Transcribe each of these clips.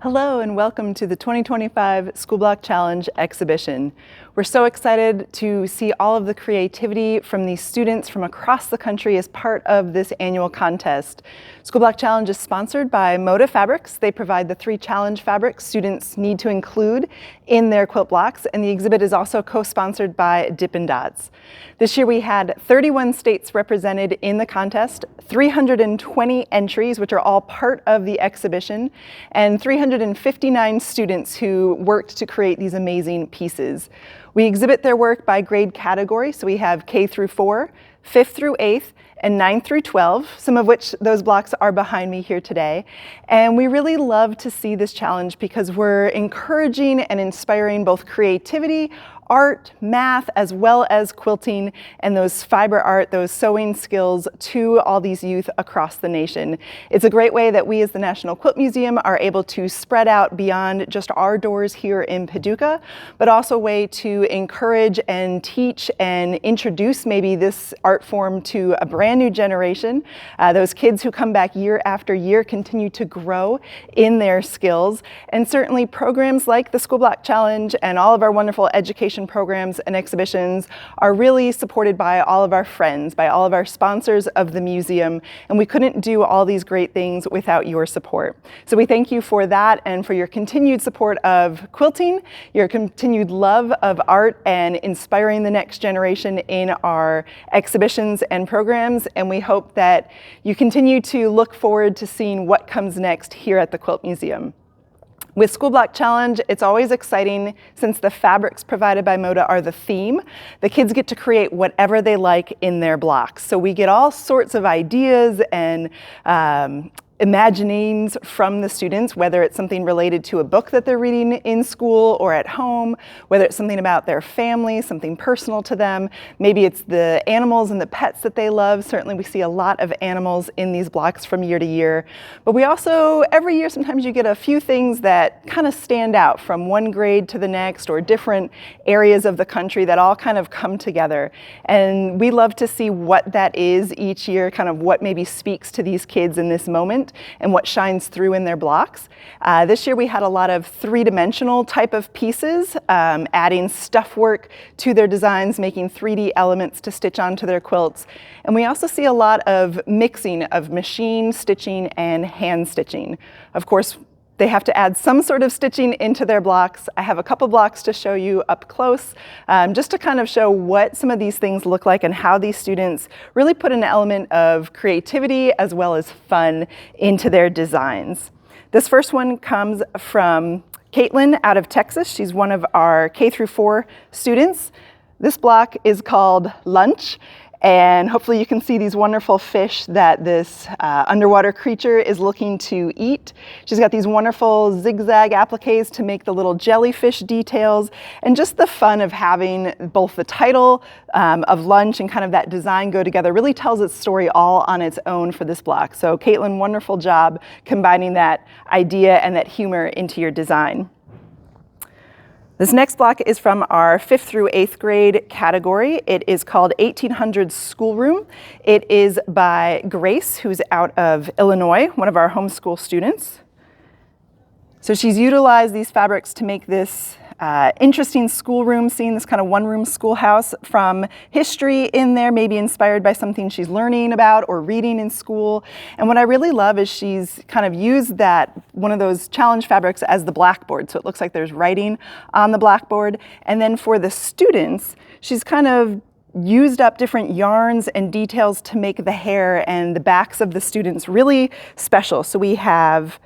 Hello and welcome to the 2025 School Block Challenge exhibition. We're so excited to see all of the creativity from these students from across the country as part of this annual contest. School Block Challenge is sponsored by Moda Fabrics. They provide the 3 challenge fabrics students need to include in their quilt blocks, and the exhibit is also co-sponsored by Dippin' Dots. This year we had 31 states represented in the contest, 320 entries, which are all part of the exhibition, and 359 students who worked to create these amazing pieces. We exhibit their work by grade category, so we have K through 4, 5th through 8th, and 9th through 12, some of which those blocks are behind me here today. And we really love to see this challenge because we're encouraging and inspiring both creativity, art, math, as well as quilting and those fiber art, those sewing skills to all these youth across the nation. It's a great way that we as the National Quilt Museum are able to spread out beyond just our doors here in Paducah, but also a way to encourage and teach and introduce maybe this art form to a brand new generation. Those kids who come back year after year continue to grow in their skills, and certainly programs like the School Block Challenge and all of our wonderful education programs and exhibitions are really supported by all of our friends, by all of our sponsors of the museum, and we couldn't do all these great things without your support. So we thank you for that and for your continued support of quilting, your continued love of art, and inspiring the next generation in our exhibitions and programs, and we hope that you continue to look forward to seeing what comes next here at the Quilt Museum. With School Block Challenge, it's always exciting since the fabrics provided by Moda are the theme. The kids get to create whatever they like in their blocks. So we get all sorts of ideas and imaginings from the students, whether it's something related to a book that they're reading in school or at home, whether it's something about their family, something personal to them. Maybe it's the animals and the pets that they love. Certainly we see a lot of animals in these blocks from year to year. But we also, every year, sometimes you get a few things that kind of stand out from one grade to the next or different areas of the country that all kind of come together. And we love to see what that is each year, kind of what maybe speaks to these kids in this moment and what shines through in their blocks. This year we had a lot of 3-dimensional type of pieces, adding stuff work to their designs, making 3D elements to stitch onto their quilts. And we also see a lot of mixing of machine stitching and hand stitching. Of course, they have to add some sort of stitching into their blocks. I have a couple blocks to show you up close, just to kind of show what some of these things look like and how these students really put an element of creativity as well as fun into their designs. This first one comes from Caitlin out of Texas. She's one of our K through 4 students. This block is called Lunch. And hopefully you can see these wonderful fish that this underwater creature is looking to eat. She's got these wonderful zigzag appliques to make the little jellyfish details, and just the fun of having both the title of Lunch and kind of that design go together really tells its story all on its own for this block. So Caitlin, wonderful job combining that idea and that humor into your design. This next block is from our 5th through 8th grade category. It is called 1800 Schoolroom. It is by Grace, who's out of Illinois, one of our homeschool students. So she's utilized these fabrics to make this interesting schoolroom scene, this kind of one-room schoolhouse from history in there, maybe inspired by something she's learning about or reading in school. And what I really love is she's kind of used that, one of those challenge fabrics as the blackboard. So it looks like there's writing on the blackboard. And then for the students, she's kind of used up different yarns and details to make the hair and the backs of the students really special. So we have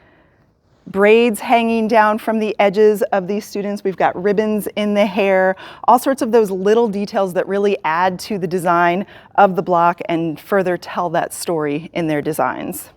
braids hanging down from the edges of these students. We've got ribbons in the hair, all sorts of those little details that really add to the design of the block and further tell that story in their designs.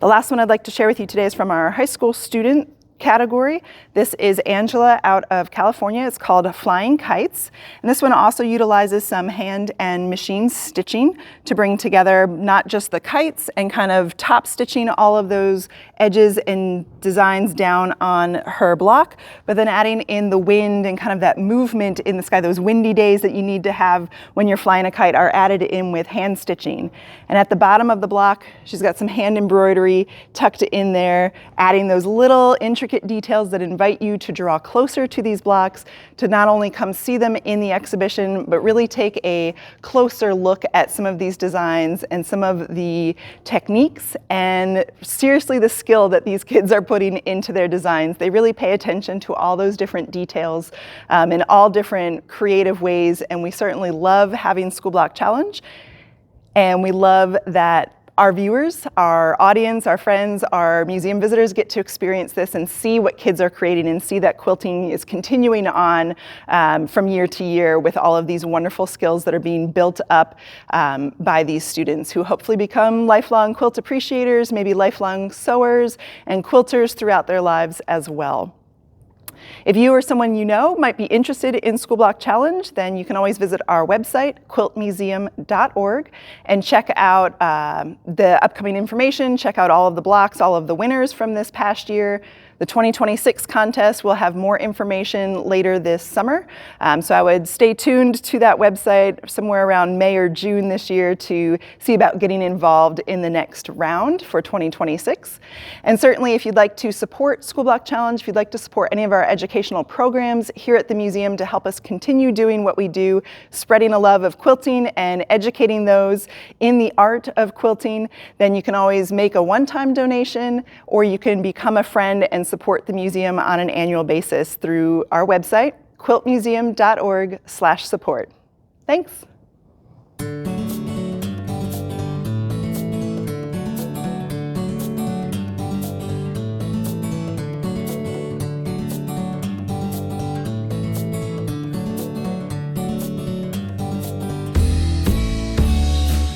The last one I'd like to share with you today is from our high school student category. This is Angela out of California. It's called Flying Kites. And this one also utilizes some hand and machine stitching to bring together not just the kites and kind of top stitching all of those edges and designs down on her block, but then adding in the wind and kind of that movement in the sky, those windy days that you need to have when you're flying a kite, are added in with hand stitching. And at the bottom of the block, she's got some hand embroidery tucked in there, adding those little intricate details that invite you to draw closer to these blocks, to not only come see them in the exhibition, but really take a closer look at some of these designs and some of the techniques and seriously the skill that these kids are putting into their designs. They really pay attention to all those different details in all different creative ways, and we certainly love having School Block Challenge, and we love that our viewers, our audience, our friends, our museum visitors get to experience this and see what kids are creating and see that quilting is continuing on from year to year with all of these wonderful skills that are being built up by these students who hopefully become lifelong quilt appreciators, maybe lifelong sewers and quilters throughout their lives as well. If you or someone you know might be interested in School Block Challenge, then you can always visit our website, quiltmuseum.org, and check out the upcoming information, check out all of the blocks, all of the winners from this past year. The 2026 contest will have more information later this summer, so I would stay tuned to that website somewhere around May or June this year to see about getting involved in the next round for 2026. And certainly if you'd like to support School Block Challenge, if you'd like to support any of our educational programs here at the museum to help us continue doing what we do, spreading a love of quilting and educating those in the art of quilting, then you can always make a one-time donation, or you can become a friend and support the museum on an annual basis through our website, quiltmuseum.org/support. Thanks.